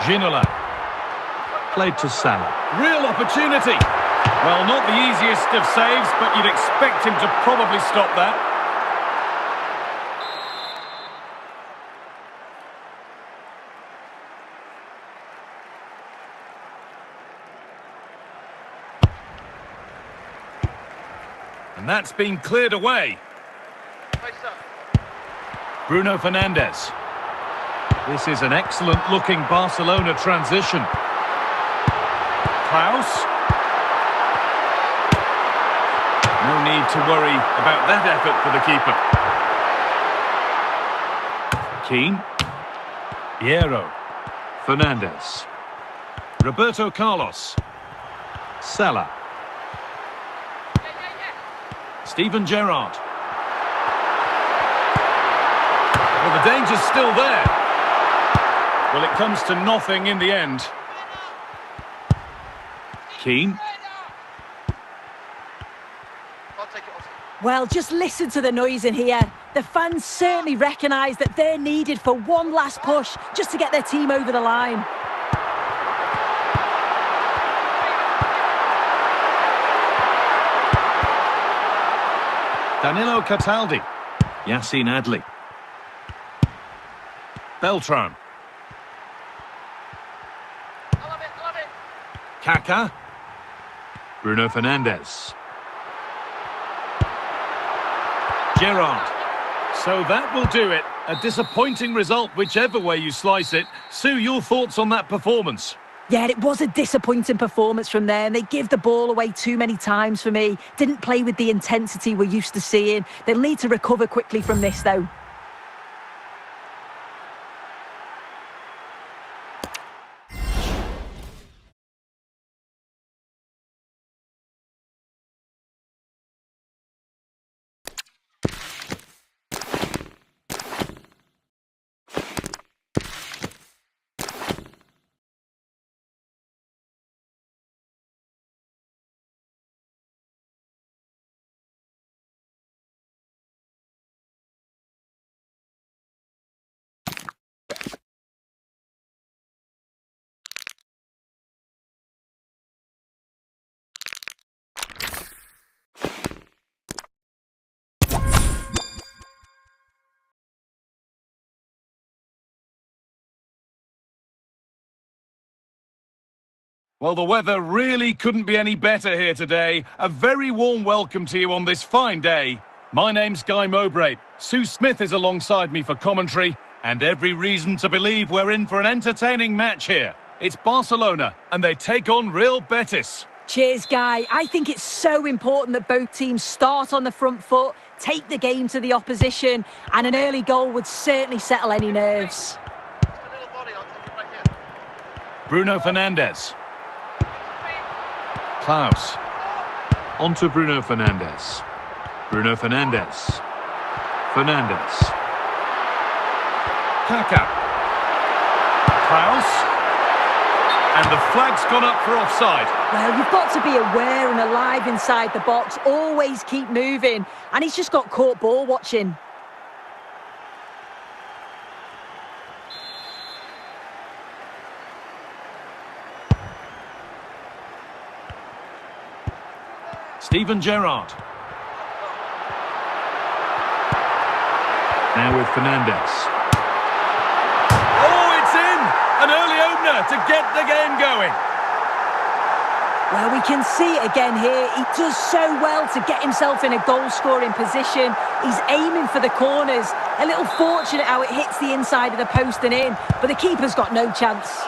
Ginola. Played to Salah. Real opportunity. Well, not the easiest of saves, but you'd expect him to probably stop that. And that's been cleared away. Bruno Fernandes. This is an excellent-looking Barcelona transition. Klaus. No need to worry about that effort for the keeper. Keane. Hierro. Fernandes. Roberto Carlos. Salah. Steven Gerrard. Well, the danger's still there. Well, it comes to nothing in the end. Keane. Well, just listen to the noise in here. The fans certainly recognise that they're needed for one last push just to get their team over the line. Danilo Cataldi. Yacine Adli. Beltran. Kaka. Bruno Fernandes. Gerrard. So that will do it. A disappointing result, whichever way you slice it. Sue, your thoughts on that performance? Yeah, it was a disappointing performance from them. They give the ball away too many times for me. Didn't play with the intensity we're used to seeing. They'll need to recover quickly from this, though. Well, the weather really couldn't be any better here today. A very warm welcome to you on this fine day. My name's Guy Mowbray. Sue Smith is alongside me for commentary, and every reason to believe we're in for an entertaining match here. It's Barcelona, and they take on Real Betis. Cheers, Guy. I think it's so important that both teams start on the front foot, take the game to the opposition, and an early goal would certainly settle any nerves. Bruno Fernandes. Klaus. On to Bruno Fernandes. Bruno Fernandes. Fernandes. Kaka. Klaus. And the flag's gone up for offside. Well, you've got to be aware and alive inside the box. Always keep moving. And he's just got caught ball watching. Steven Gerrard. Now with Fernandes. Oh, it's in! An early opener to get the game going. Well, we can see it again here. He does so well to get himself in a goal-scoring position. He's aiming for the corners. A little fortunate how it hits the inside of the post and in, but the keeper's got no chance.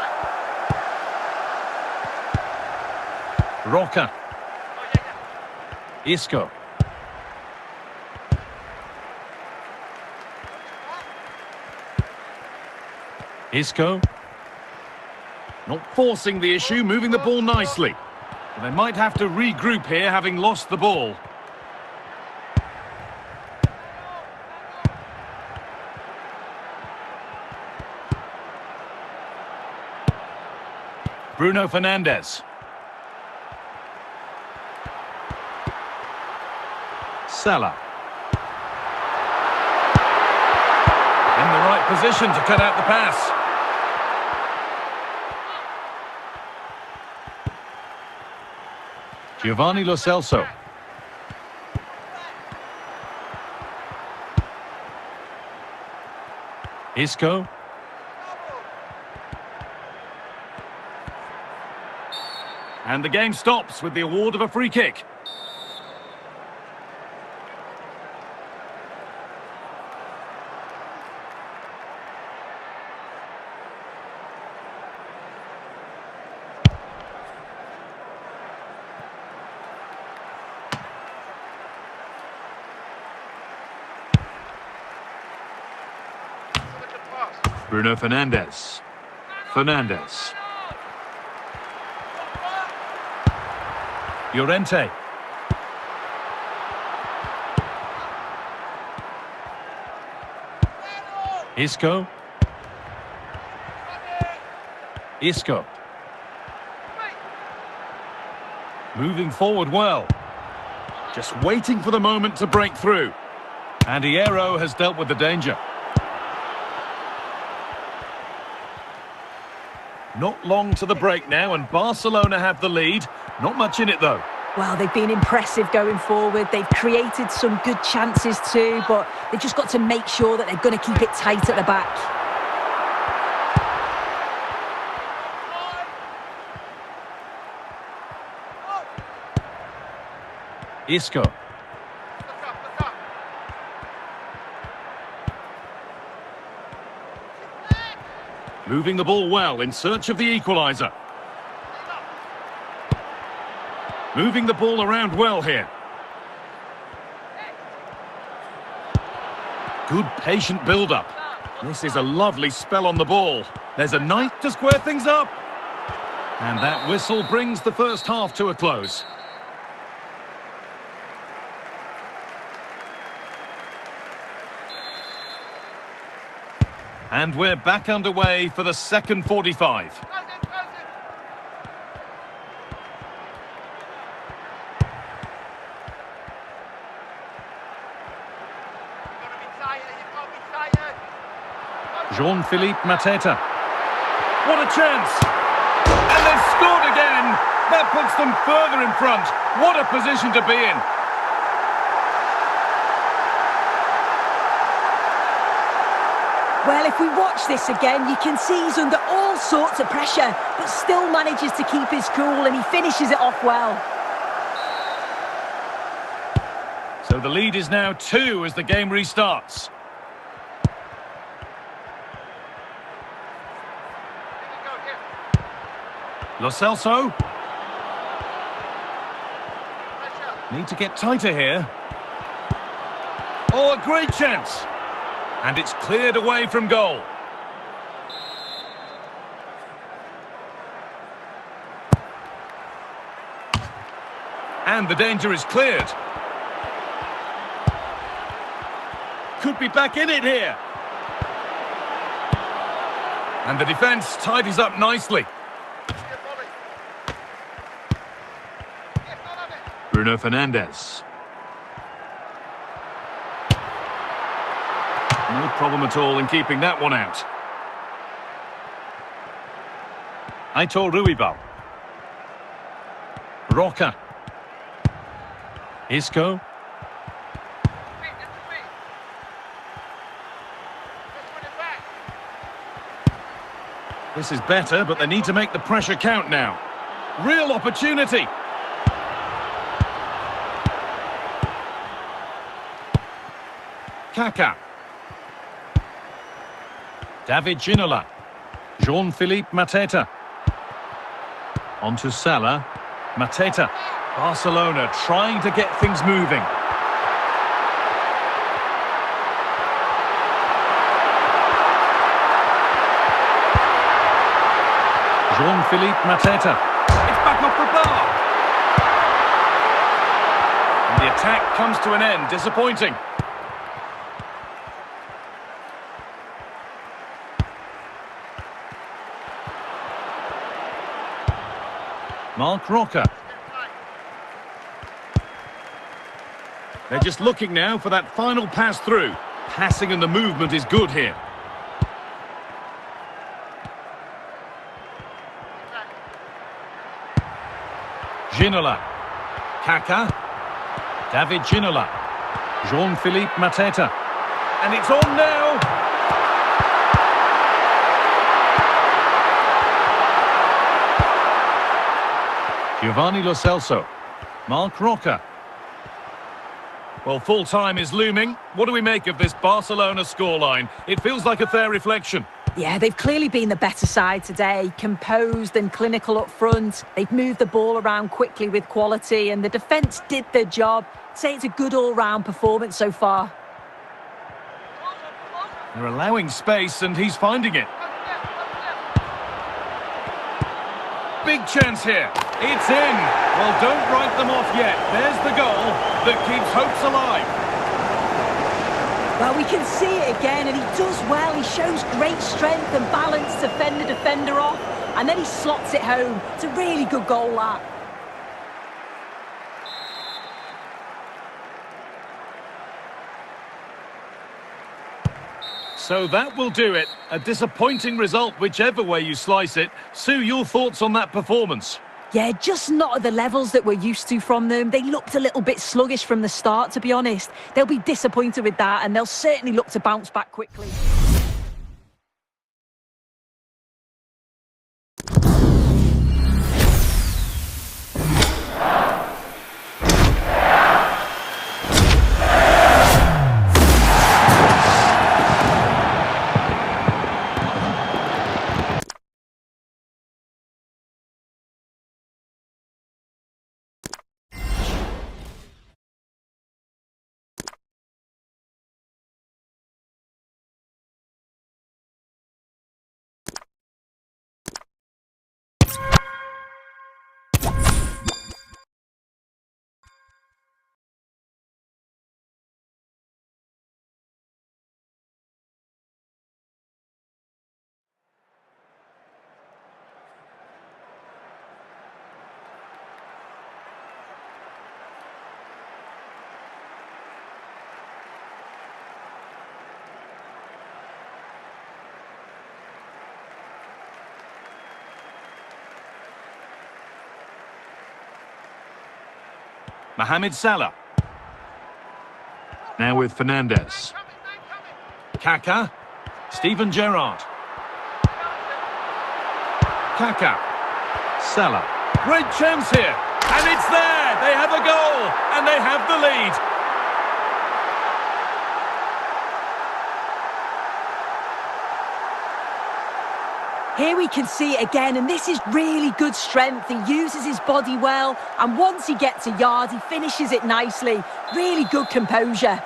Roca. Isco. Isco. Not forcing the issue, moving the ball nicely. But they might have to regroup here, having lost the ball. Bruno Fernandes. Salah. In the right position to cut out the pass. Giovanni Lo Celso. Isco. And the game stops with the award of a free kick. Bruno Fernandes. Fernandes. Llorente. Isco. Isco. Moving forward well. Just waiting for the moment to break through. And Hierro has dealt with the danger. Not long to the break now, and Barcelona have the lead. Not much in it, though. Well, they've been impressive going forward. They've created some good chances too, but they've just got to make sure that they're going to keep it tight at the back. Isco. Moving the ball well in search of the equaliser. Moving the ball around well here. Good patient build-up. This is a lovely spell on the ball. There's a knife to square things up. And that whistle brings the first half to a close. And we're back underway for the second 45. Jean-Philippe Mateta. What a chance! And they've scored again! That puts them further in front. What a position to be in. Well, if we watch this again, you can see he's under all sorts of pressure, but still manages to keep his cool, and he finishes it off well. So the lead is now 2 as the game restarts. Lo Celso. Need to get tighter here. Oh, a great chance. And it's cleared away from goal. And the danger is cleared. Could be back in it here. And the defence tidies up nicely. Bruno Fernandes. No problem at all in keeping that one out. Aitor Ruibal. Roca. Isco. This is better, but they need to make the pressure count now. Real opportunity. Kaká. David Ginola. Jean-Philippe Mateta. On to Salah. Mateta. Barcelona trying to get things moving. Jean-Philippe Mateta. It's back off the bar. And the attack comes to an end. Disappointing. Marc Roca. They're just looking now for that final pass through. Passing and the movement is good here. Ginola. Kaka. David Ginola. Jean-Philippe Mateta. And it's on now. Giovanni Lo Celso. Marc Roca. Well, full time is looming. What do we make of this Barcelona scoreline? It feels like a fair reflection. Yeah, they've clearly been the better side today, composed and clinical up front. They've moved the ball around quickly with quality, and the defence did their job. I'd say it's a good all-round performance so far. They're allowing space, and he's finding it. Big chance here. It's in. Well, don't write them off yet. There's the goal that keeps hopes alive. Well, we can see it again, and he does well. He shows great strength and balance to fend the defender off, and then he slots it home. It's a really good goal, that. So that will do it. A disappointing result, whichever way you slice it. Sue, your thoughts on that performance? Yeah, just not at the levels that we're used to from them. They looked a little bit sluggish from the start, to be honest. They'll be disappointed with that, and they'll certainly look to bounce back quickly. Mohamed Salah. Now with Fernandes. Kaka. Steven Gerrard. Kaka. Salah. Great chance here. And it's there. They have a goal. And they have the lead. Here we can see it again, and this is really good strength. He uses his body well, and once he gets a yard, he finishes it nicely. Really good composure.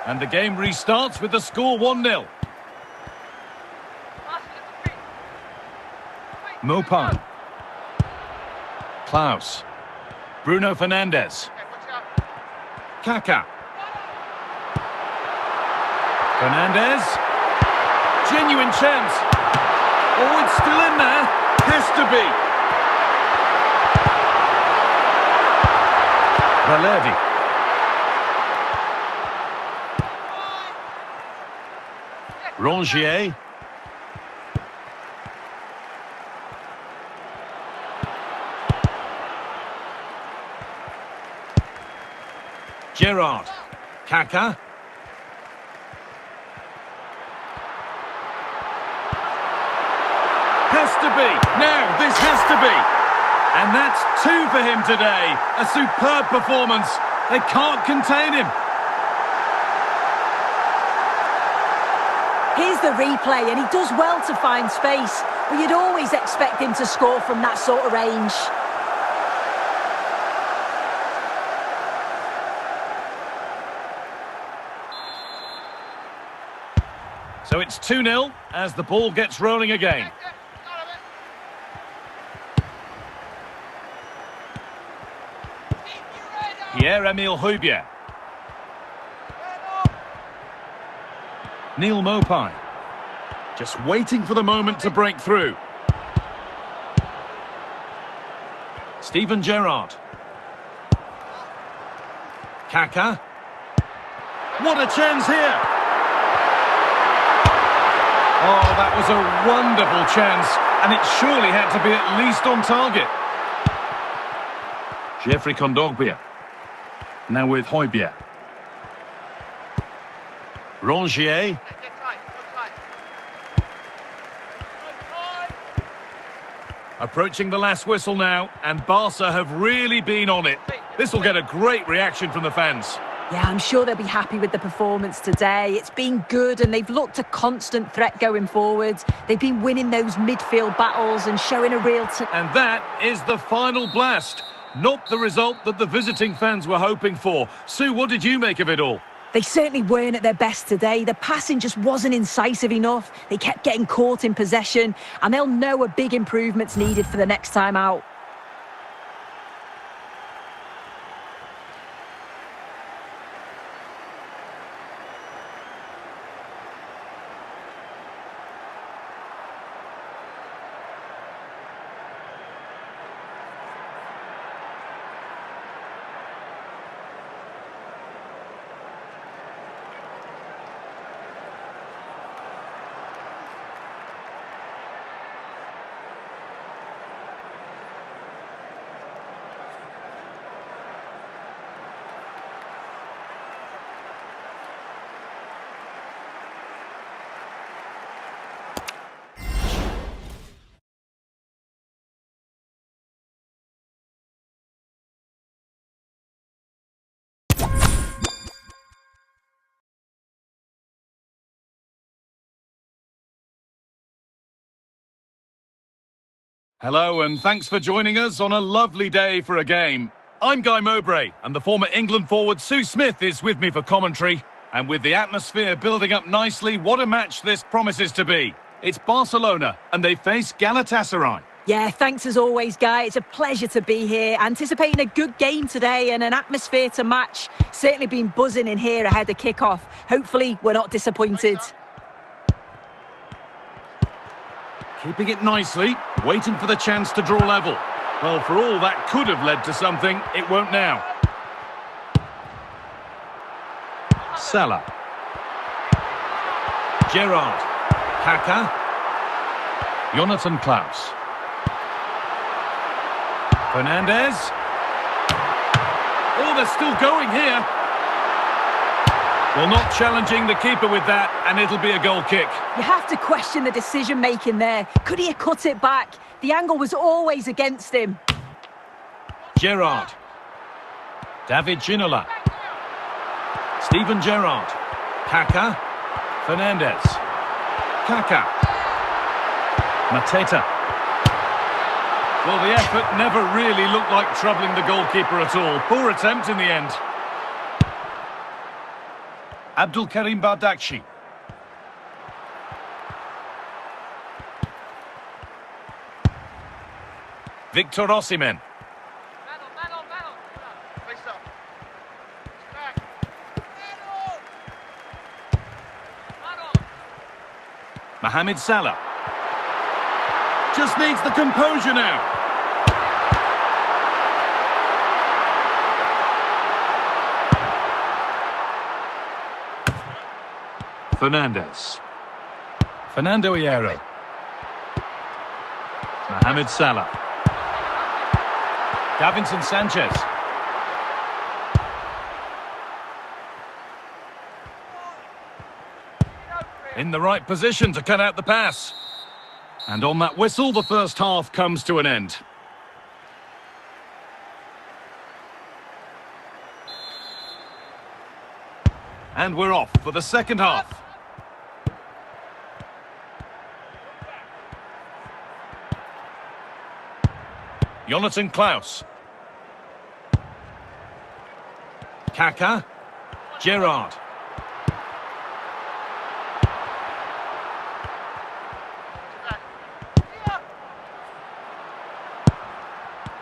And the game restarts with the score 1-0. Mopai. Klaus. Bruno Fernandes. Kaka. Fernandes. Genuine chance. Oh, it's still in there. Has to be. Valerdi. Rongier. Gerrard. Kaka. Has to be. Now, this has to be. And that's 2 for him today. A superb performance. They can't contain him. Here's the replay, and he does well to find space, but you'd always expect him to score from that sort of range. So it's 2-0 as the ball gets rolling again. Pierre-Emile Højbjerg. Neal Mopai. Just waiting for the moment to break through. Steven Gerrard. Kaka. What a chance here! Oh, that was a wonderful chance, and it surely had to be at least on target. Jeffrey Kondogbia. Now with Højbjerg. Rongier. Approaching the last whistle now, and Barca have really been on it. This will get a great reaction from the fans. Yeah, I'm sure they'll be happy with the performance today. It's been good and they've looked a constant threat going forwards. They've been winning those midfield battles and showing a real... And that is the final blast. Not the result that the visiting fans were hoping for. Sue, what did you make of it all? They certainly weren't at their best today. The passing just wasn't incisive enough. They kept getting caught in possession, and they'll know a big improvement's needed for the next time out. Hello and thanks for joining us on a lovely day for a game. I'm Guy Mowbray and the former England forward Sue Smith is with me for commentary. And with the atmosphere building up nicely, what a match this promises to be. It's Barcelona and they face Galatasaray. Yeah, thanks as always, Guy. It's a pleasure to be here. Anticipating a good game today and an atmosphere to match. Certainly been buzzing in here ahead of kick-off. Hopefully we're not disappointed. Keeping it nicely, waiting for the chance to draw level. Well, for all that could have led to something, it won't now. Salah. Gerrard. Kaka. Jonathan Klaus. Fernandez. Oh, they're still going here. Well, not challenging the keeper with that, and it'll be a goal kick. You have to question the decision-making there. Could he have cut it back? The angle was always against him. Gerrard. David Ginola. Steven Gerrard. Kaka. Fernandez. Kaka. Mateta. Well, the effort never really looked like troubling the goalkeeper at all. Poor attempt in the end. Abdulkarim Bardakci. Victor Osimhen. Mohamed Salah. Just needs the composure now. Fernandez. Fernando Hierro. Mohamed Salah. Davinson Sanchez. In the right position to cut out the pass. And on that whistle, the first half comes to an end. And we're off for the second half. Jonathan Klaus. Kaka. Gerrard.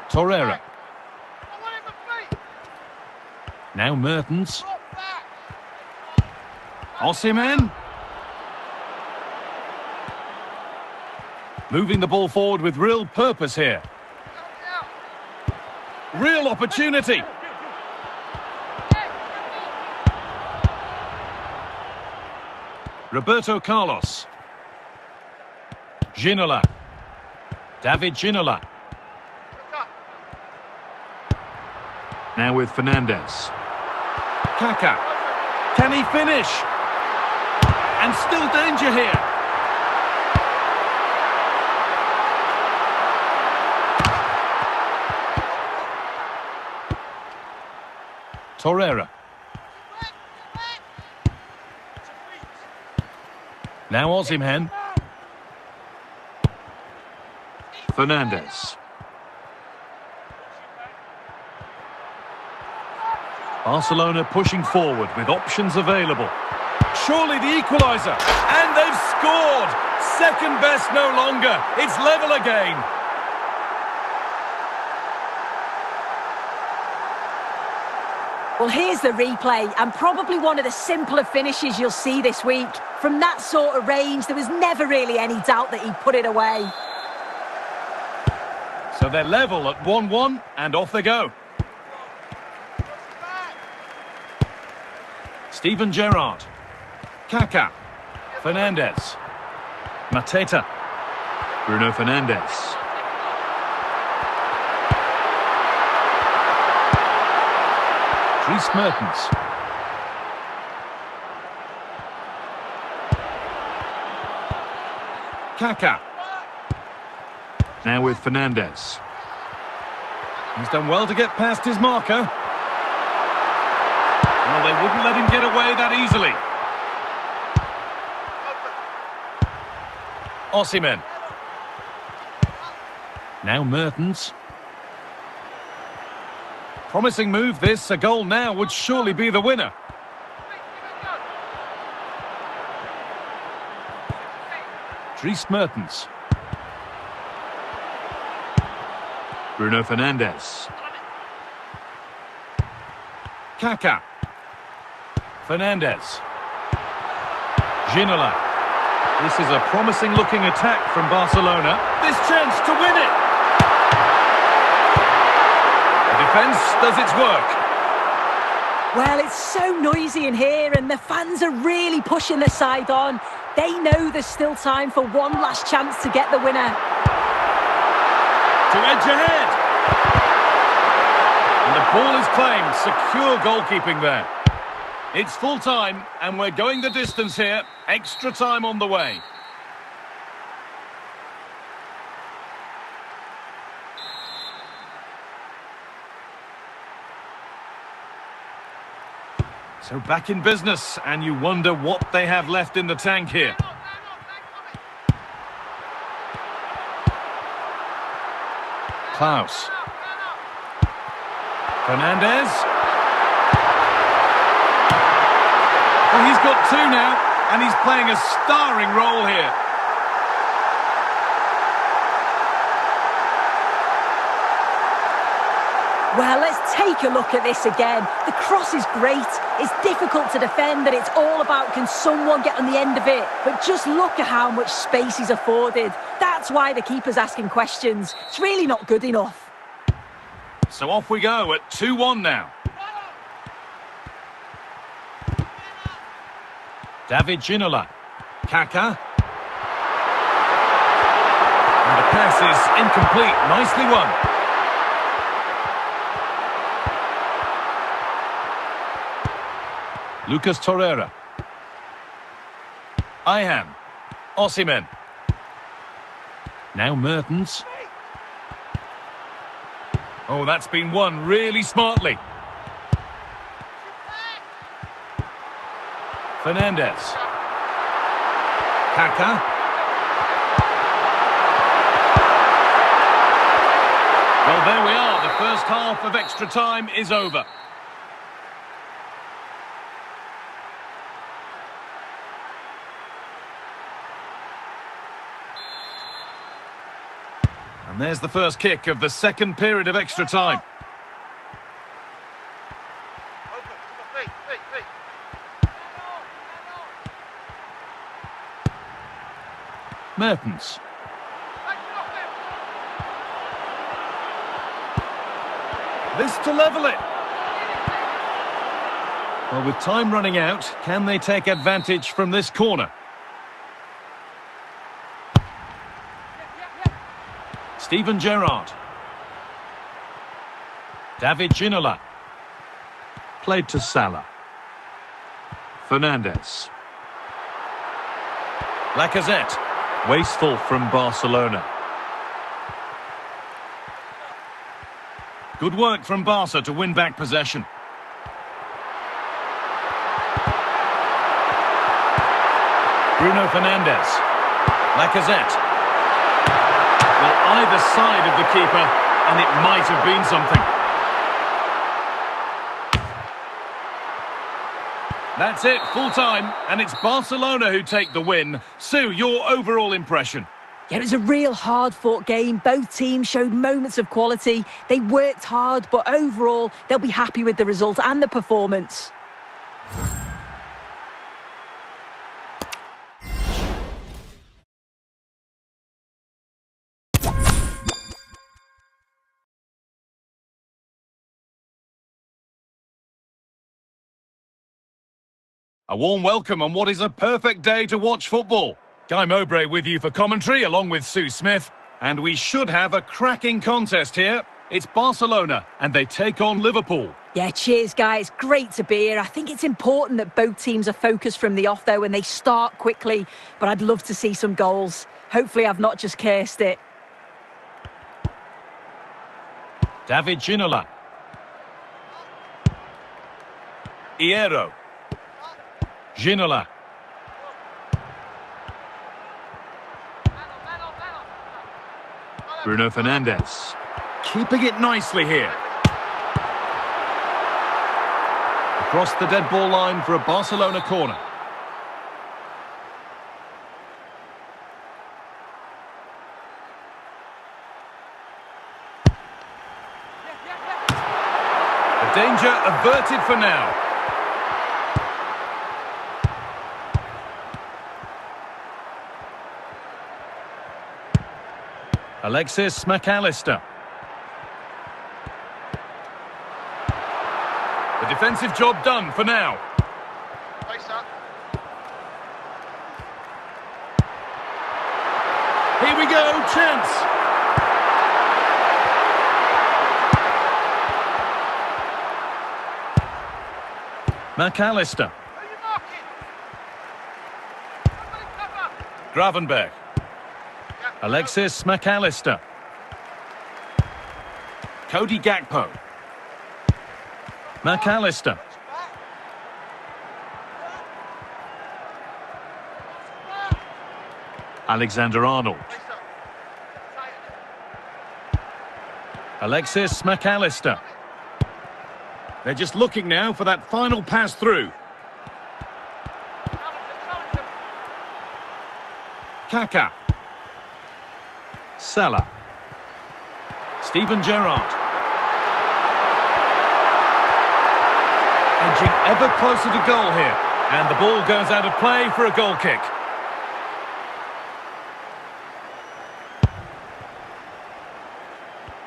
Torreira. Now Mertens. Osimhen. Moving the ball forward with real purpose here. Real opportunity. Roberto Carlos. Ginola. David Ginola. Now with Fernandes. Kaká. Can he finish? And still danger here. Torreira. Now Osimhen. Fernandes. Barcelona pushing forward with options available. Surely the equaliser. And they've scored! Second best no longer. It's level again. Well, here's the replay, and probably one of the simpler finishes you'll see this week. From that sort of range, there was never really any doubt that he'd put it away. So they're level at 1-1, and off they go. Steven Gerrard. Kaká. Fernandes. Mateta. Bruno Fernandes. Dries Mertens. Kaká. Now with Fernandes. He's done well to get past his marker. Well, they wouldn't let him get away that easily. Osimhen. Now Mertens. Promising move this. A goal now would surely be the winner. Dries Mertens. Bruno Fernandes. Kaká. Fernandes. Ginola. This is a promising looking attack from Barcelona. This chance to win it. The defence does its work. Well, it's so noisy in here, and the fans are really pushing the side on. They know there's still time for one last chance to get the winner. To edge ahead. And the ball is claimed. Secure goalkeeping there. It's full time, and we're going the distance here. Extra time on the way. So back in business, and you wonder what they have left in the tank here. Klaus. Fernandes. Well, he's got two now, and he's playing a starring role here. Well, let's take a look at this again. The cross is great. It's difficult to defend, and it's all about can someone get on the end of it. But just look at how much space he's afforded. That's why the keeper's asking questions. It's really not good enough. So off we go at 2-1 now. David Ginola. Kaká. And the pass is incomplete. Nicely won. Lucas Torreira. Ayhan. Osimhen. Now Mertens. Oh, that's been won really smartly. Fernandes. Kaká. Well, there we are. The first half of extra time is over. And there's the first kick of the second period of extra time. Mertens. This to level it. Well, with time running out, can they take advantage from this corner? Steven Gerrard. David Ginola. Played to Salah. Fernandes. Lacazette. Wasteful from Barcelona. Good work from Barca to win back possession. Bruno Fernandes. Lacazette. Well, either side of the keeper, and it might have been something. That's it, full time, and it's Barcelona who take the win. Sue, your overall impression? Yeah, it was a real hard-fought game. Both teams showed moments of quality. They worked hard, but overall, they'll be happy with the result and the performance. A warm welcome on what is a perfect day to watch football. Guy Mowbray with you for commentary, along with Sue Smith. And we should have a cracking contest here. It's Barcelona, and they take on Liverpool. Yeah, cheers, guys. Great to be here. I think it's important that both teams are focused from the off, though, and they start quickly. But I'd love to see some goals. Hopefully, I've not just cursed it. David Ginola. Hierro. Ginola. Bruno Fernandes. Keeping it nicely here. Across the dead ball line for a Barcelona corner. The danger averted for now. Alexis McAllister. The defensive job done for now. Here we go, chance. McAllister. Gravenberg. Alexis McAllister. Cody Gakpo. McAllister. Alexander-Arnold. Alexis McAllister. They're just looking now for that final pass through. Kaká. Salah. Steven Gerrard. Edging ever closer to goal here. And the ball goes out of play for a goal kick.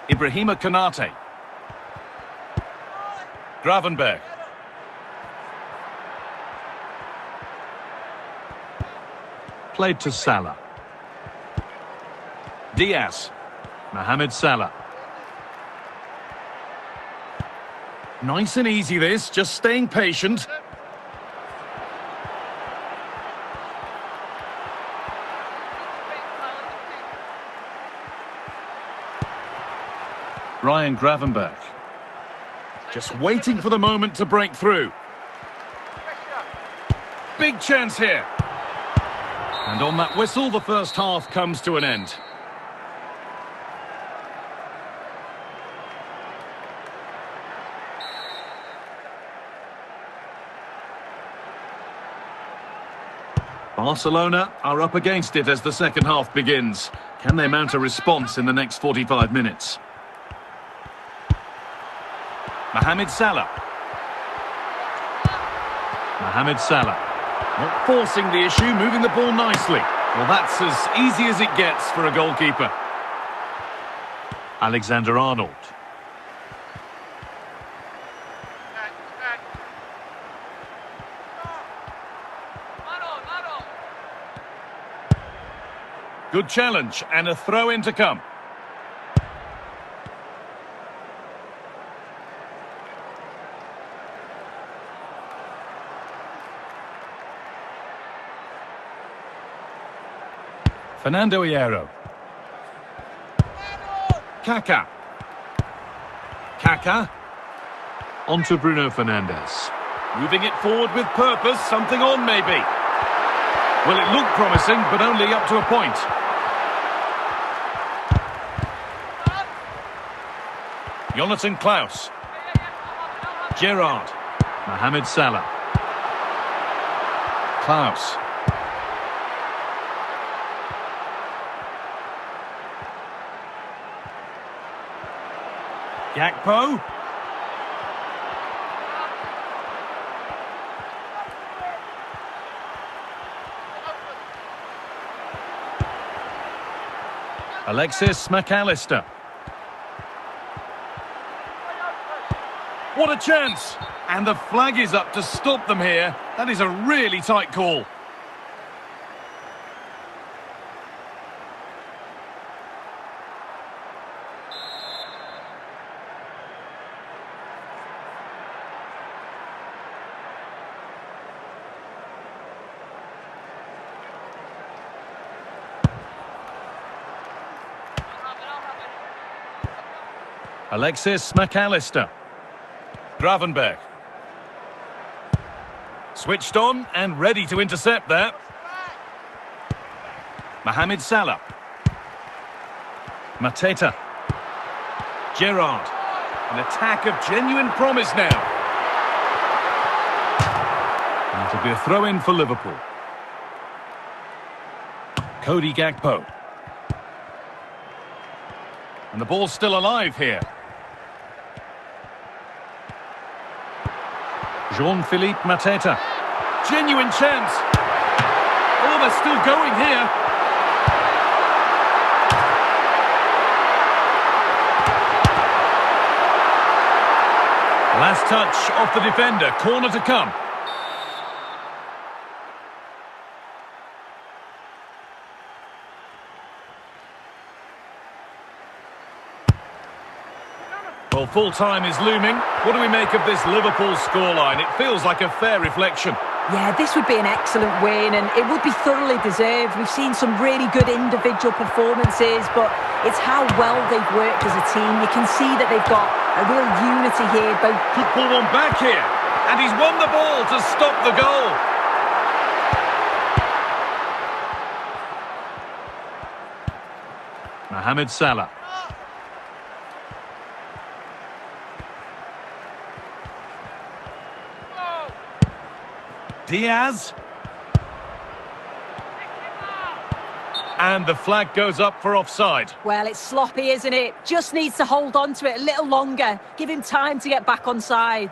Ibrahima Konate. Gravenberg. Played to Salah. Diaz. Mohamed Salah. Nice and easy this, just staying patient. Ryan Gravenberg. Just waiting for the moment to break through. Big chance here. And on that whistle, the first half comes to an end. Barcelona are up against it as the second half begins. Can they mount a response in the next 45 minutes? Mohamed Salah. Mohamed Salah. Not forcing the issue, moving the ball nicely. Well, that's as easy as it gets for a goalkeeper. Alexander-Arnold. Good challenge and a throw-in to come. Fernando Hierro. Kaká. Kaká. On to Bruno Fernandes. Moving it forward with purpose, something on maybe. Well, it looked promising, but only up to a point. Jonathan Klaus. Gerrard. Mohamed Salah. Klaus. Gakpo. Alexis McAllister. What a chance! And the flag is up to stop them here. That is a really tight call. Alexis McAllister. Gravenberg. Switched on and ready to intercept that. Mohamed Salah. Mateta. Gerrard. An attack of genuine promise now. And it'll be a throw-in for Liverpool. Cody Gakpo. And the ball's still alive here. Jean-Philippe Mateta. Genuine chance. Oh, they're still going here. Last touch off the defender. Corner to come. Well, full-time is looming. What do we make of this Liverpool scoreline? It feels like a fair reflection. Yeah, this would be an excellent win and it would be thoroughly deserved. We've seen some really good individual performances, but it's how well they've worked as a team. You can see that they've got a real unity here. Both could pull one back here, and he's won the ball to stop the goal. Mohamed Salah. Diaz. And the flag goes up for offside. Well, it's sloppy, isn't it? Just needs to hold on to it a little longer. Give him time to get back on side.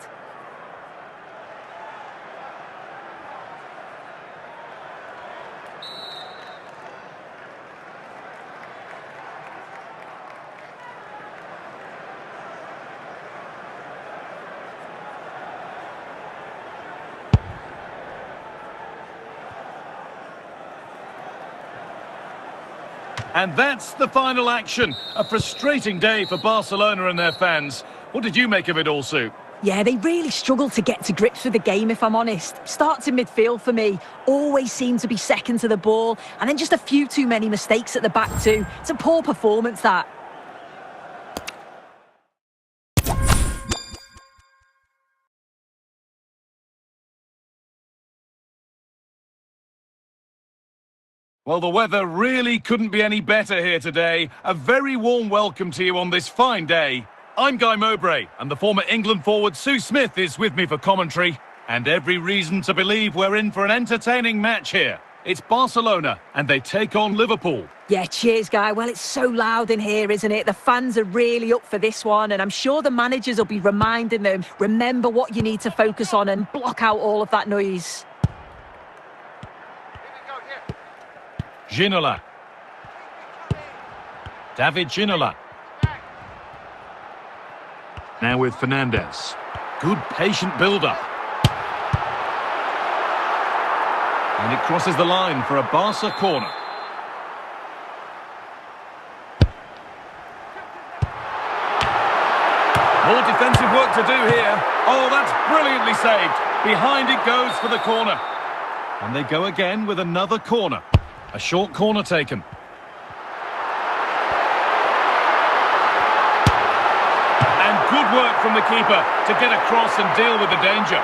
And that's the final action. A frustrating day for Barcelona and their fans. What did you make of it all, Sue? Yeah, they really struggled to get to grips with the game, if I'm honest. Starts in midfield for me. Always seem to be second to the ball. And then just a few too many mistakes at the back too. It's a poor performance, that. Well, the weather really couldn't be any better here today. A very warm welcome to you on this fine day. I'm Guy Mowbray, and the former England forward Sue Smith is with me for commentary. And every reason to believe we're in for an entertaining match here. It's Barcelona, and they take on Liverpool. Yeah, cheers, Guy. Well, it's so loud in here, isn't it? The fans are really up for this one, and I'm sure the managers will be reminding them, remember what you need to focus on and block out all of that noise. Ginola. David Ginola. Now with Fernandes. Good patient build-up. And it crosses the line for a Barca corner. More defensive work to do here. Oh, that's brilliantly saved. Behind it goes for the corner. And they go again with another corner. A short corner taken. from the keeper to get across and deal with the danger.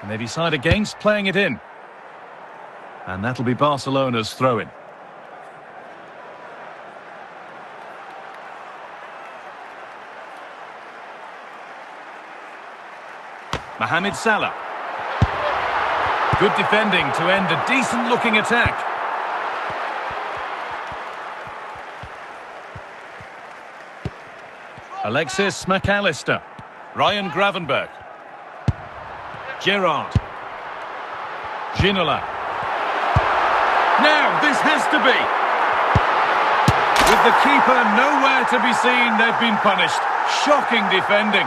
And they decide against playing it in. And that'll be Barcelona's throw-in. Mohamed Salah. Good defending to end a decent-looking attack. Alexis McAllister. Ryan Gravenberch. Gerrard. Ginola. Now, this has to be. With the keeper nowhere to be seen, they've been punished. Shocking defending.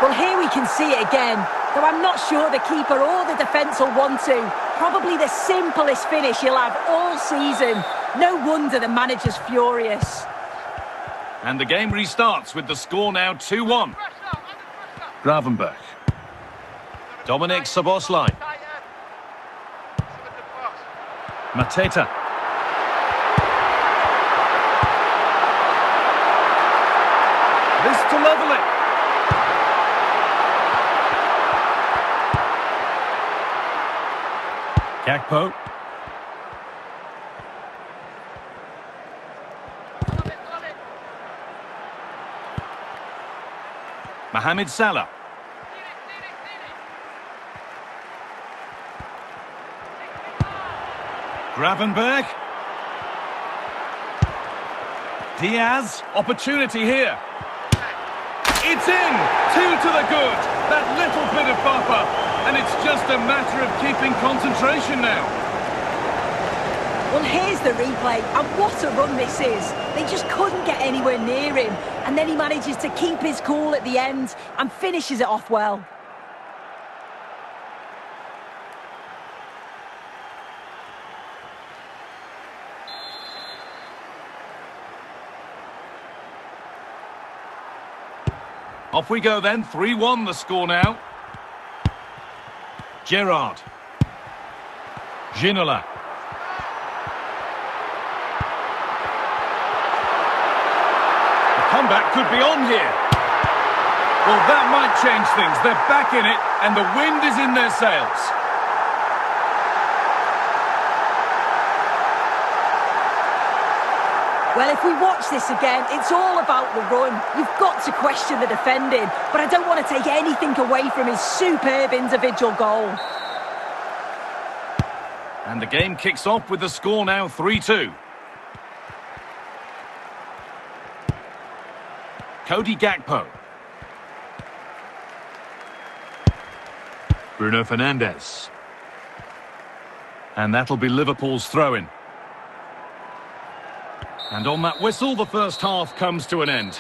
Well, here we can see it again, though I'm not sure the keeper or the defence will want to. Probably the simplest finish he'll have all season. No wonder the manager's furious. And the game restarts with the score now 2-1. Gravenberch. Dominic Szoboszlai. Mateta. This to level it. Gakpo. Mohamed Salah. Gravenberch. Diaz. Opportunity here. It's in! 2 to the good. That little bit of buffer. And it's just a matter of keeping concentration now. Well, here's the replay, and what a run this is. They just couldn't get anywhere near him, and then he manages to keep his cool at the end and finishes it off well. Off we go then, 3-1 the score now. Gerrard. Ginola. The comeback could be on here. Well, that might change things. They're back in it, and the wind is in their sails. Well, if we watch this again, it's all about the run. You've got to question the defending, but I don't want to take anything away from his superb individual goal. And the game kicks off with the score now 3-2. Cody Gakpo. Bruno Fernandes. And that'll be Liverpool's throw-in. And on that whistle, the first half comes to an end.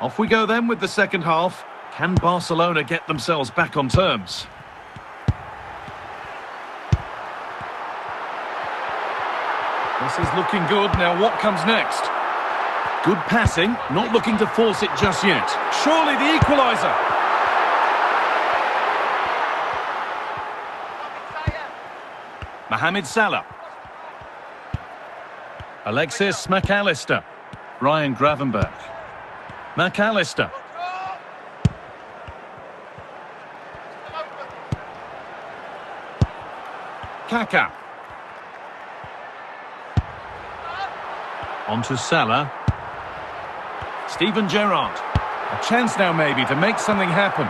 Off we go then with the second half. Can Barcelona get themselves back on terms? This is looking good. Now what comes next? Good passing, not looking to force it just yet. Surely the equaliser. Mohamed Salah. Alexis McAllister. Ryan Gravenberch. McAllister. Kaká. On to Salah. Steven Gerrard. A chance now maybe to make something happen.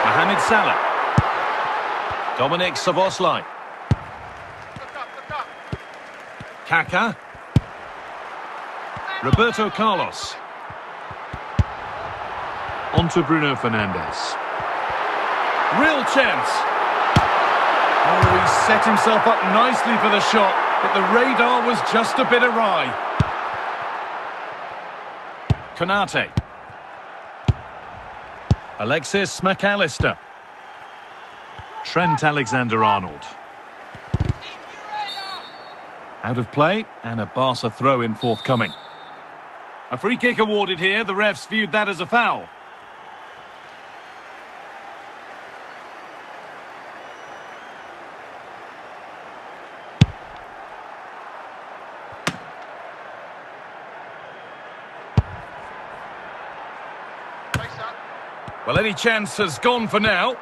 Mohamed Salah. Dominic Szoboszlai. Kaká. Roberto Carlos. On to Bruno Fernandes. Real chance. Oh, he set himself up nicely for the shot, but the radar was just a bit awry. Konate. Alexis McAllister. Trent Alexander-Arnold. Out of play, and a Barca throw-in forthcoming. A free kick awarded here. The refs viewed that as a foul. Well, any chance has gone for now.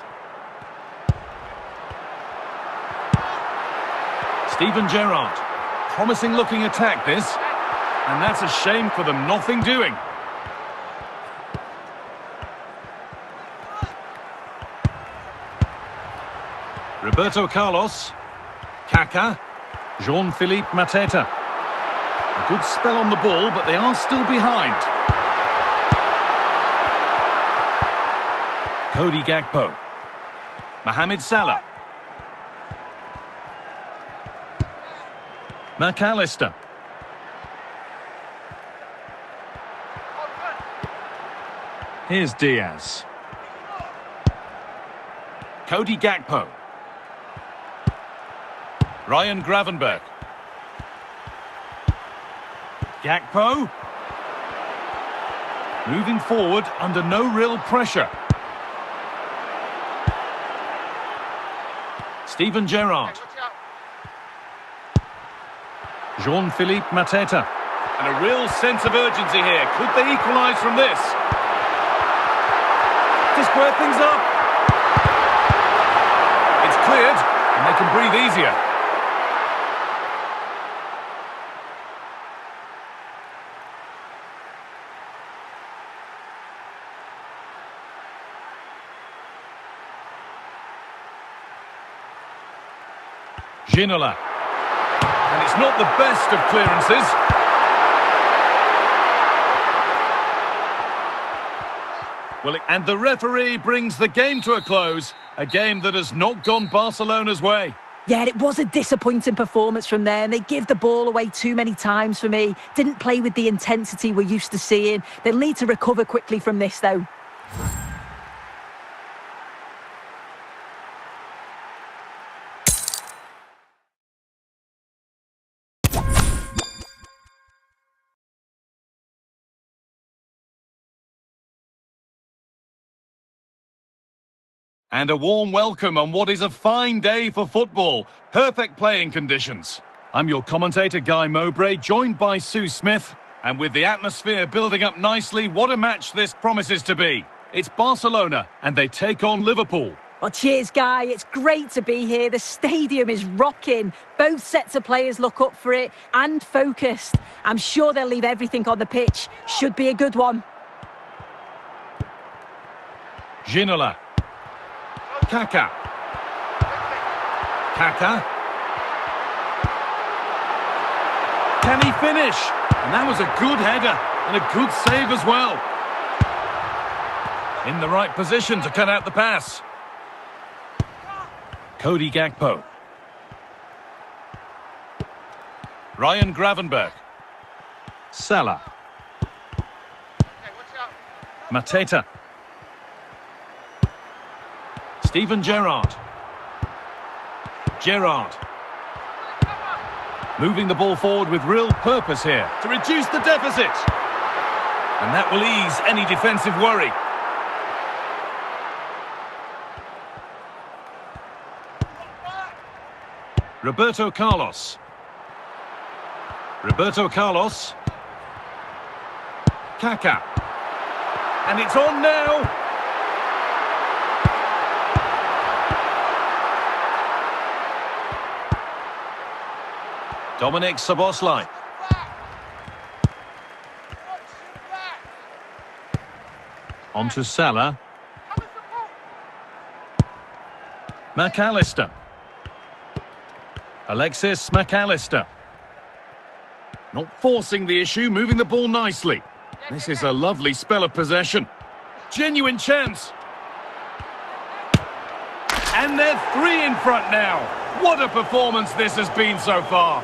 Steven Gerrard. Promising looking attack this. And that's a shame for them. Nothing doing. Roberto Carlos. Kaká. Jean-Philippe Mateta. A good spell on the ball, but they are still behind. Cody Gakpo. Mohamed Salah. McAllister. Here's Diaz. Cody Gakpo. Ryan Gravenberch. Gakpo. Moving forward under no real pressure. Steven Gerrard. Jean-Philippe Mateta. And a real sense of urgency here. Could they equalise from this? To square things up. It's cleared, and they can breathe easier. Ginola. And it's not the best of clearances. Well, and the referee brings the game to a close. A game that has not gone Barcelona's way. Yeah, it was a disappointing performance from there, and they give the ball away too many times for me. Didn't play with the intensity we're used to seeing. They'll need to recover quickly from this, though. And a warm welcome on what is a fine day for football. Perfect playing conditions. I'm your commentator, Guy Mowbray, joined by Sue Smith. And with the atmosphere building up nicely, what a match this promises to be. It's Barcelona, and they take on Liverpool. Well, cheers, Guy. It's great to be here. The stadium is rocking. Both sets of players look up for it and focused. I'm sure they'll leave everything on the pitch. Should be a good one. Ginola. Kaká. Kaká. Can he finish? And that was a good header and a good save as well. In the right position to cut out the pass. Cody Gakpo. Ryan Gravenberch. Salah. Mateta. Steven Gerrard. Gerrard. Moving the ball forward with real purpose here to reduce the deficit. And that will ease any defensive worry. Roberto Carlos. Roberto Carlos. Kaká. And it's on now. Dominic Szoboszlai. On to Salah. McAllister. Alexis McAllister. Not forcing the issue, moving the ball nicely. This is a lovely spell of possession. Genuine chance. And they're 3 in front now. What a performance this has been so far.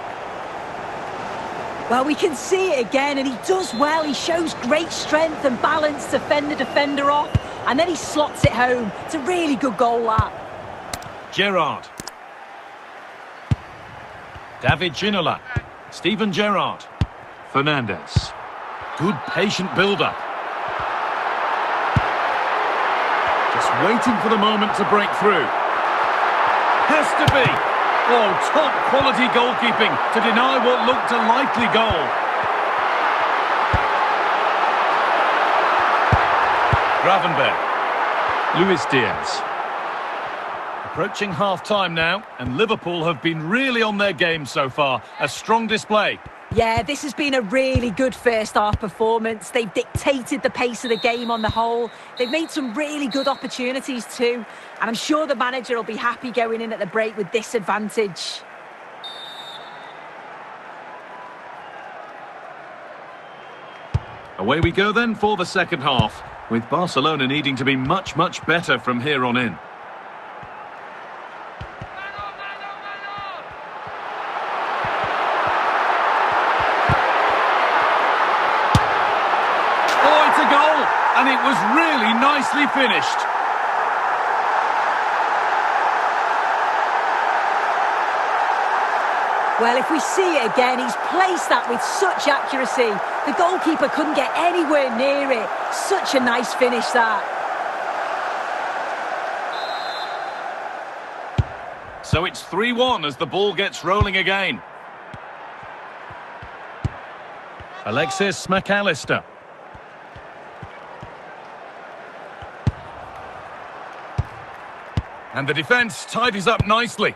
Well, we can see it again, and he does well. He shows great strength and balance to fend the defender off, and then he slots it home. It's a really good goal, that. Gerrard. David Ginola. Steven Gerrard. Fernandes. Good patient build-up. Just waiting for the moment to break through. Has to be. Oh, top quality goalkeeping to deny what looked a likely goal. Gravenberch. Luis Diaz. Approaching half-time now, and Liverpool have been really on their game so far. A strong display. Yeah, this has been a really good first-half performance. They've dictated the pace of the game on the whole. They've made some really good opportunities too. And I'm sure the manager will be happy going in at the break with this advantage. Away we go then for the second half, with Barcelona needing to be much, much better from here on in. Oh, it's a goal! And it was really nicely finished. Well, if we see it again, he's placed that with such accuracy. The goalkeeper couldn't get anywhere near it. Such a nice finish, that. So it's 3-1 as the ball gets rolling again. Alexis Mac Allister. And the defence tidies up nicely.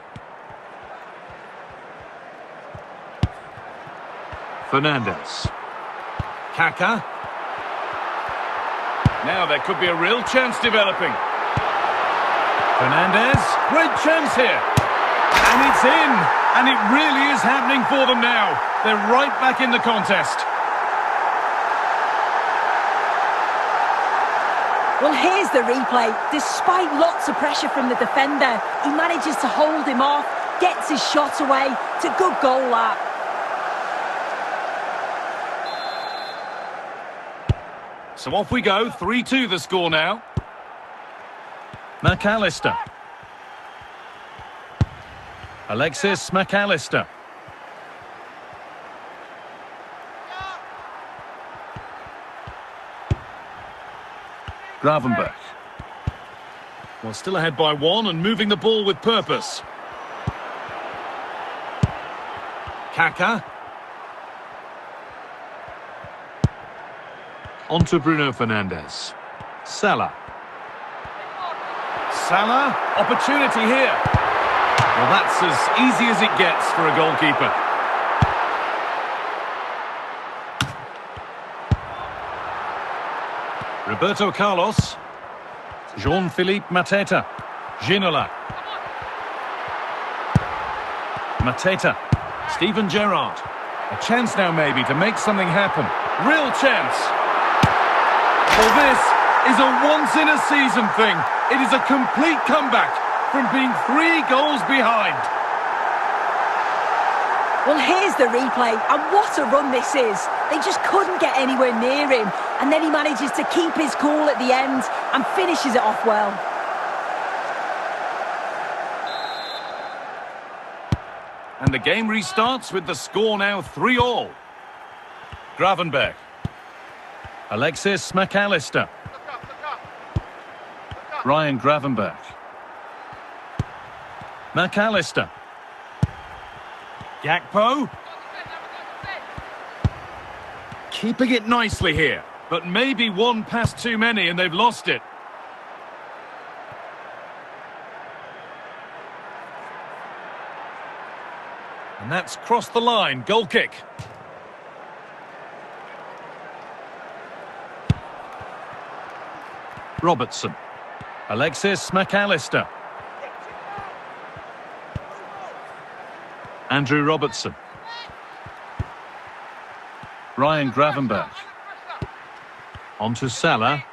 Fernandes. Kaka. Now there could be a real chance developing. Fernandes, great chance here. And it's in. And it really is happening for them now. They're right back in the contest. Well, here's the replay. Despite lots of pressure from the defender, he manages to hold him off, gets his shot away. It's a good goal, that. So off we go, 3-2 the score now. Mac Allister. Alexis Mac Allister. Gravenberch. Well, still ahead by one and moving the ball with purpose. Kaka. On to Bruno Fernandes. Salah. Salah, opportunity here. Well, that's as easy as it gets for a goalkeeper. Roberto Carlos. Jean-Philippe Mateta. Ginola. Mateta. Steven Gerrard. A chance now maybe to make something happen. Real chance. Well, this is a once-in-a-season thing. It is a complete comeback from being 3 goals behind. Well, here's the replay, and what a run this is. They just couldn't get anywhere near him, and then he manages to keep his cool at the end and finishes it off well. And the game restarts with the score now 3-3. Gravenberch. Alexis Mac Allister. Ryan Gravenberch. Mac Allister. Gakpo. Keeping it nicely here, but maybe one pass too many and they've lost it. And that's crossed the line, goal kick. Robertson. Alexis Mac Allister. Andrew Robertson. Ryan Gravenberch. On to Salah.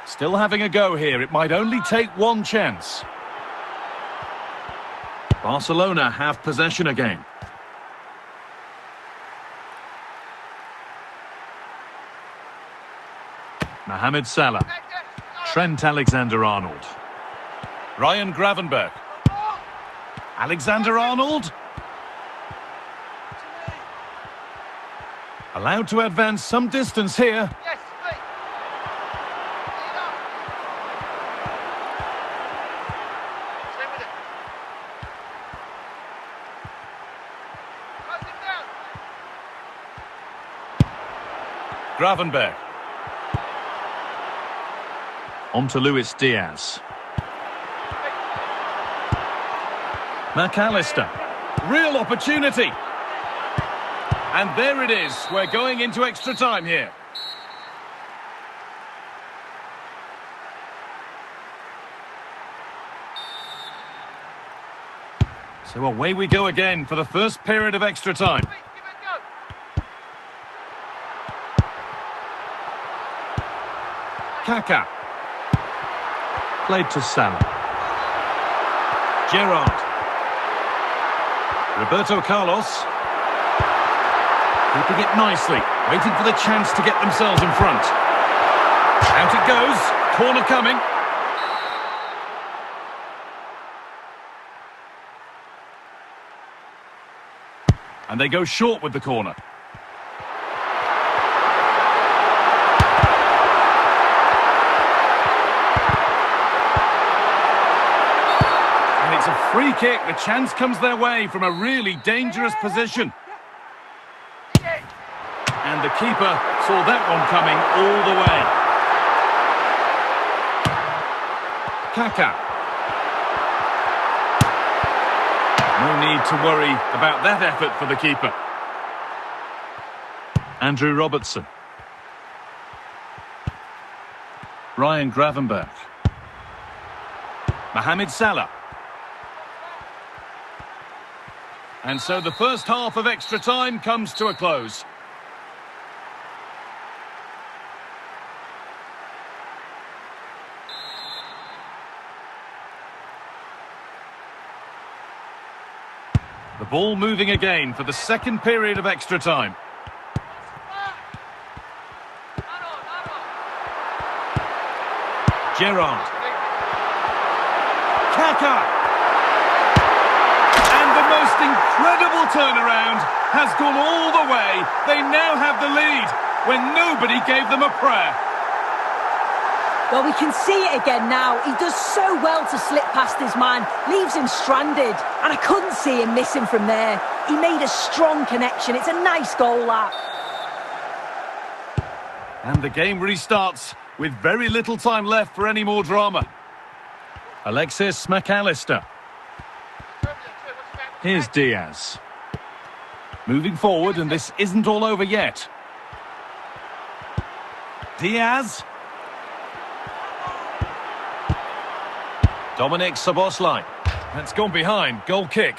Still having a go here. It might only take one chance. Barcelona have possession again. Mohamed Salah. Trent Alexander-Arnold. Ryan Gravenberch. Alexander-Arnold. Allowed to advance some distance here. Gravenberch. On to Luis Diaz. McAllister. Real opportunity. And there it is. We're going into extra time here. So away we go again for the first period of extra time. Kaka. Played to Salah. Gerrard. Roberto Carlos. Keeping it nicely, waiting for the chance to get themselves in front. Out it goes, corner coming. And they go short with the corner. And it's a free kick. The chance comes their way from a really dangerous position. And the keeper saw that one coming all the way. Kaka. No need to worry about that effort for the keeper. Andrew Robertson. Ryan Gravenberch. Mohamed Salah. And so the first half of extra time comes to a close. The ball moving again for the second period of extra time. Gerrard. Kaka. And the most incredible turnaround has gone all the way. They now have the lead when nobody gave them a prayer. Well, we can see it again now. He does so well to slip past his man, leaves him stranded, and I couldn't see him missing from there. He made a strong connection. It's a nice goal, that. And the game restarts with very little time left for any more drama. Alexis McAllister. Here's Diaz. Moving forward, and this isn't all over yet. Diaz. Dominic Szoboszlai. That's gone behind. Goal kick.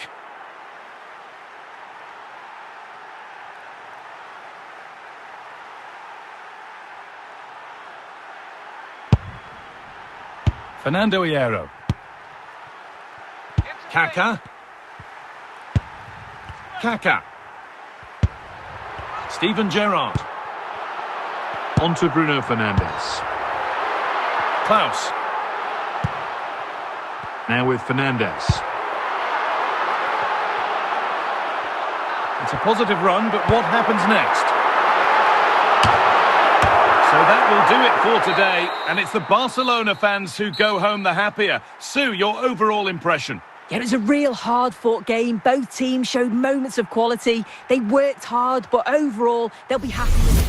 Fernando Hierro. Kaka. Kaka. Steven Gerrard. On to Bruno Fernandes. Klaus. Now with Fernandes. It's a positive run, but what happens next? So that will do it for today, and it's the Barcelona fans who go home the happier. Sue, your overall impression? Yeah, it was a real hard-fought game. Both teams showed moments of quality. They worked hard, but overall, they'll be happy with it.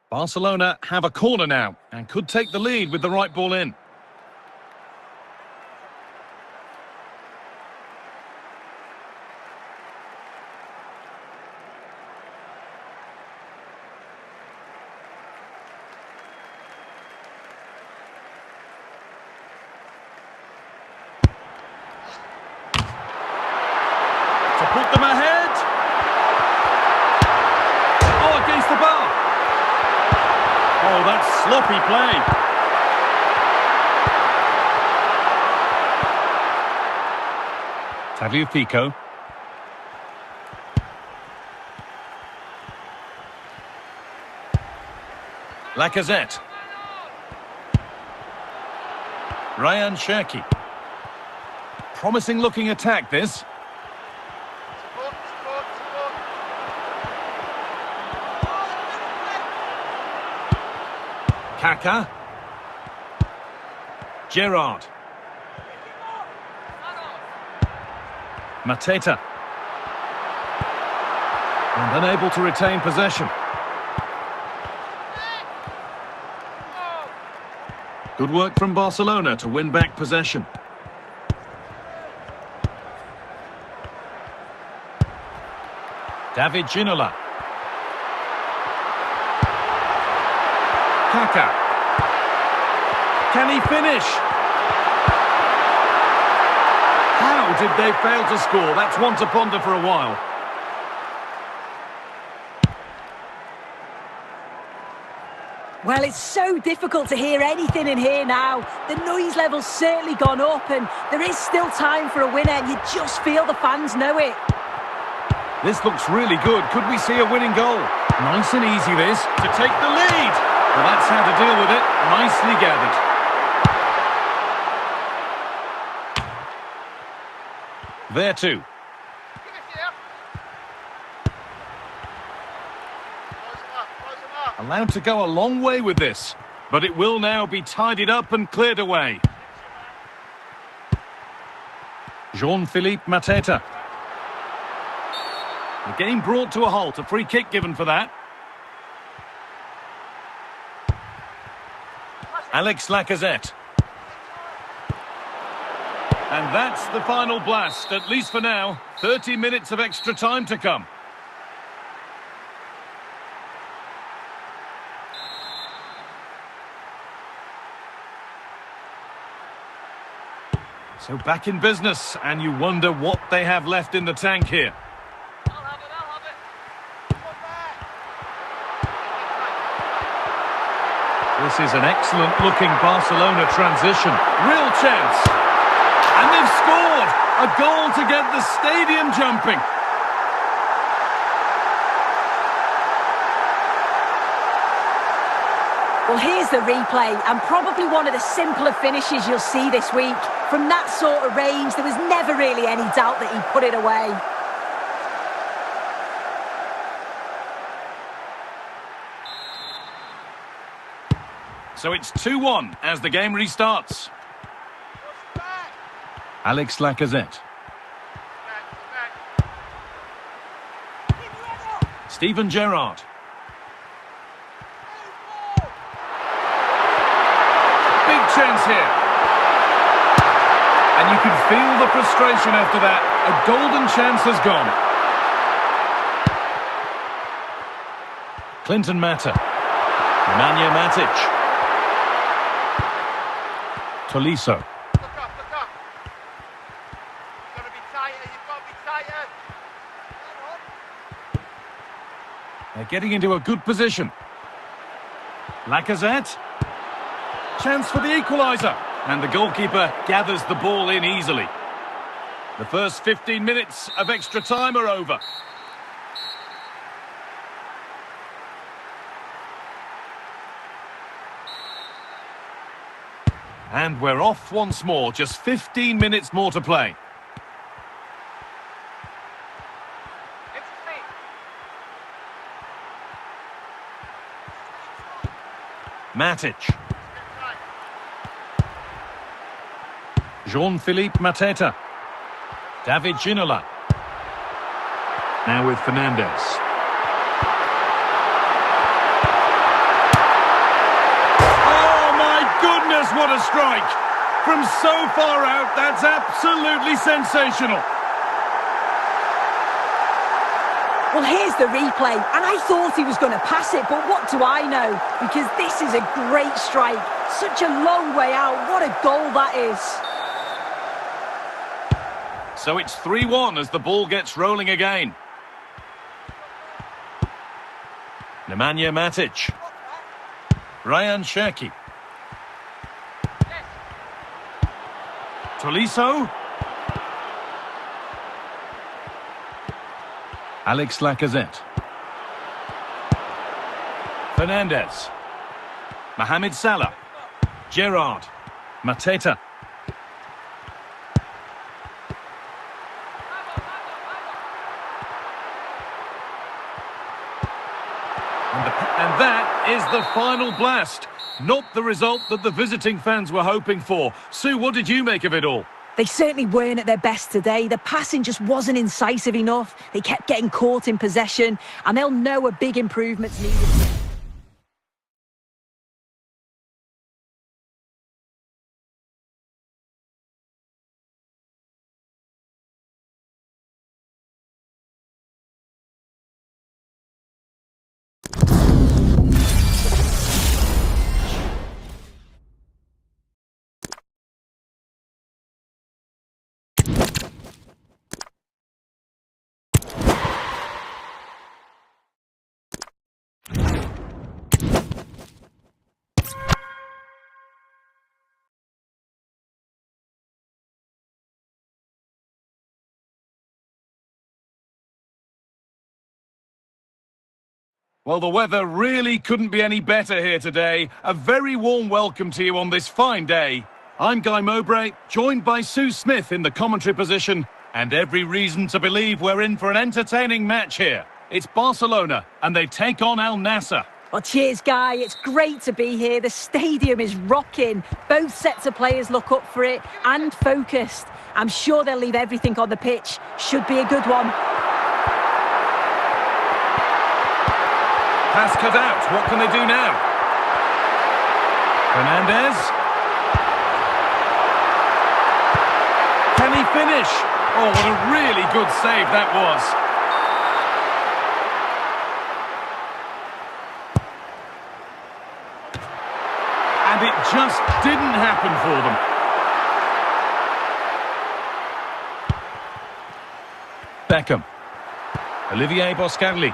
Barcelona have a corner now and could take the lead with the right ball in. To put them ahead. Oh, against the bar. Oh, that's sloppy play. Tagliafico. Lacazette. Ryan Cherki. Promising looking attack this. Kaka. Gerrard. Mateta. And unable to retain possession. Good work from Barcelona to win back possession. David Ginola. Kaka. Can he finish? How did they fail to score? That's one to ponder for a while. Well, it's so difficult to hear anything in here now. The noise level's certainly gone up and there is still time for a winner. You just feel the fans know it. This looks really good. Could we see a winning goal? Nice and easy this, to take the lead. Well, that's how to deal with it. Nicely gathered. There too. Allowed to go a long way with this, but it will now be tidied up and cleared away. Jean-Philippe Mateta. The game brought to a halt, a free kick given for that. Alex Lacazette. And that's the final blast, at least for now. 30 minutes of extra time to come. So back in business, and you wonder what they have left in the tank here. This is an excellent-looking Barcelona transition. Real chance. And they've scored! A goal to get the stadium jumping. Well, here's the replay, and probably one of the simpler finishes you'll see this week. From that sort of range, there was never really any doubt that he put it away. So it's 2-1 as the game restarts. Alex Lacazette. Steven Gerrard. Big chance here. And you can feel the frustration after that. A golden chance has gone. Clinton Mata. Nemanja Matic. Tolisso. Look up, look up. You've got to be tighter, you've got to be tighter. They're getting into a good position. Lacazette. Chance for the equaliser. And the goalkeeper gathers the ball in easily. The first 15 minutes of extra time are over. And we're off once more. Just 15 minutes more to play. Matic. Jean-Philippe Mateta. David Ginola. Now with Fernandes. what a strike! From so far out, that's absolutely sensational. Well, here's the replay, and I thought he was going to pass it, but what do I know? Because this is a great strike. Such a long way out. What a goal that is. So it's 3-1 as the ball gets rolling again. Nemanja Matic. Ryan Cherki. Tolisso. Alex Lacazette. Fernandes. Mohamed Salah. Gerrard. Mateta. And that is the final blast. Not the result that the visiting fans were hoping for. Sue, what did you make of it all? They certainly weren't at their best today. The passing just wasn't incisive enough. They kept getting caught in possession, and they'll know a big improvement's needed. Well, the weather really couldn't be any better here today. A very warm welcome to you on this fine day. I'm Guy Mowbray, joined by Sue Smith in the commentary position, and every reason to believe we're in for an entertaining match here. It's Barcelona, and they take on Al Nassr. Well, cheers, Guy. It's great to be here. The stadium is rocking. Both sets of players look up for it and focused. I'm sure they'll leave everything on the pitch. Should be a good one. Pass cut out. What can they do now? Fernandes. Can he finish? Oh, what a really good save that was. And it just didn't happen for them. Beckham. Olivier Boscarli.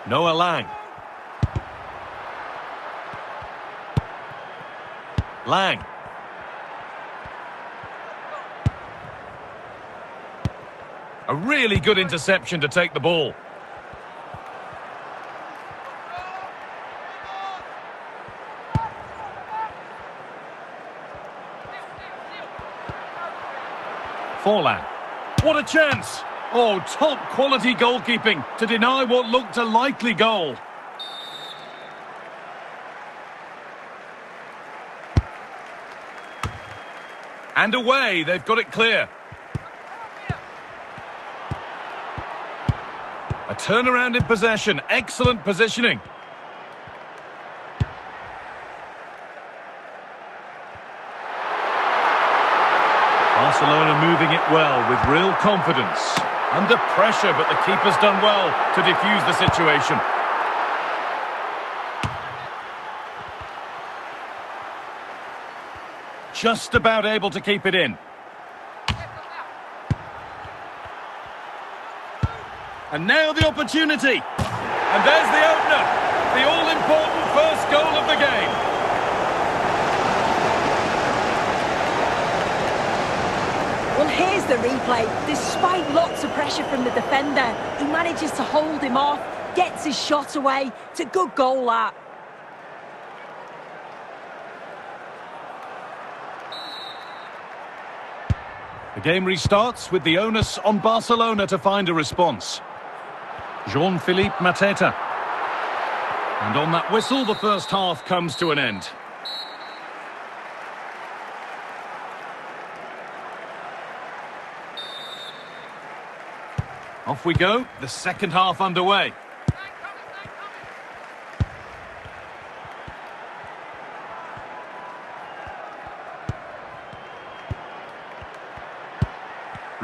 Noah Lang. Lang. A really good interception to take the ball. Forlan. What a chance! Oh, top quality goalkeeping to deny what looked a likely goal. And away, they've got it clear. A turnaround in possession, excellent positioning. Barcelona moving it well with real confidence. Under pressure, but the keeper's done well to defuse the situation. Just about able to keep it in. And now the opportunity. And there's the opener. The all-important first goal of the game. Well, here's the replay. Despite lots of pressure from the defender, he manages to hold him off, gets his shot away. It's a good goal, that. The game restarts with the onus on Barcelona to find a response. Jean-Philippe Mateta. And on that whistle, the first half comes to an end. Off we go, the second half underway.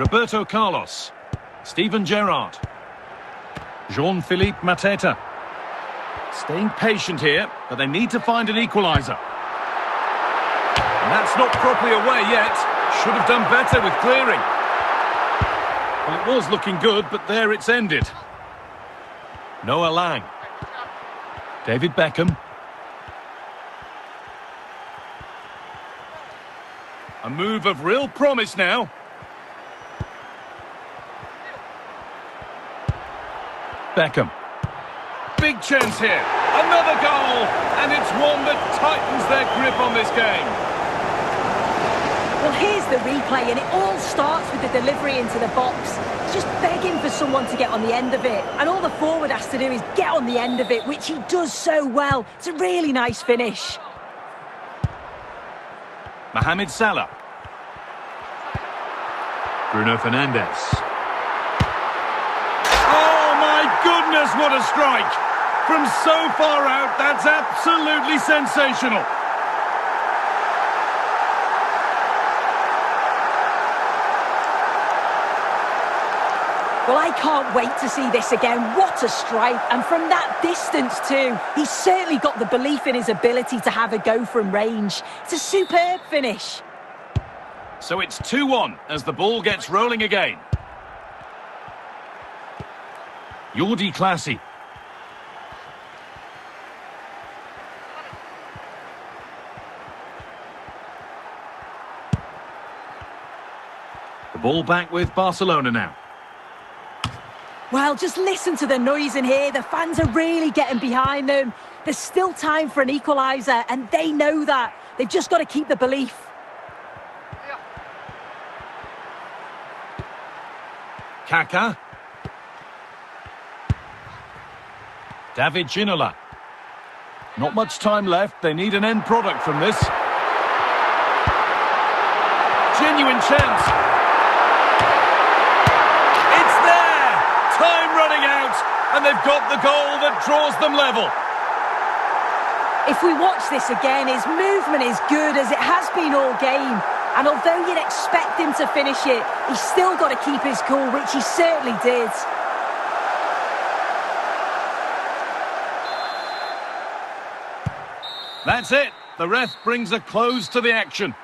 Roberto Carlos. Steven Gerrard. Jean-Philippe Mateta. Staying patient here, but they need to find an equaliser. And that's not properly away yet. Should have done better with clearing. Well, it was looking good, but there it's ended. Noah Lang. David Beckham. A move of real promise now. Beckham. Big chance here. Another goal. And it's one that tightens their grip on this game. Well, here's the replay, and it all starts with the delivery into the box. It's just begging for someone to get on the end of it. And all the forward has to do is get on the end of it, which he does so well. It's a really nice finish. Mohamed Salah. Bruno Fernandes. Oh my goodness, what a strike! From so far out, that's absolutely sensational. Well, I can't wait to see this again. What a strike. And from that distance too. He's certainly got the belief in his ability to have a go from range. It's a superb finish. So it's 2-1 as the ball gets rolling again. Jordi Clasie. The ball back with Barcelona now. Well, just listen to the noise in here. The fans are really getting behind them. There's still time for an equaliser, and they know that. They've just got to keep the belief. Kaká. David Ginola. Not much time left. They need an end product from this. Genuine chance. It's there! Time running out, and they've got the goal that draws them level. If we watch this again, his movement is good as it has been all game. And although you'd expect him to finish it, he's still got to keep his cool, which he certainly did. That's it. The ref brings a close to the action.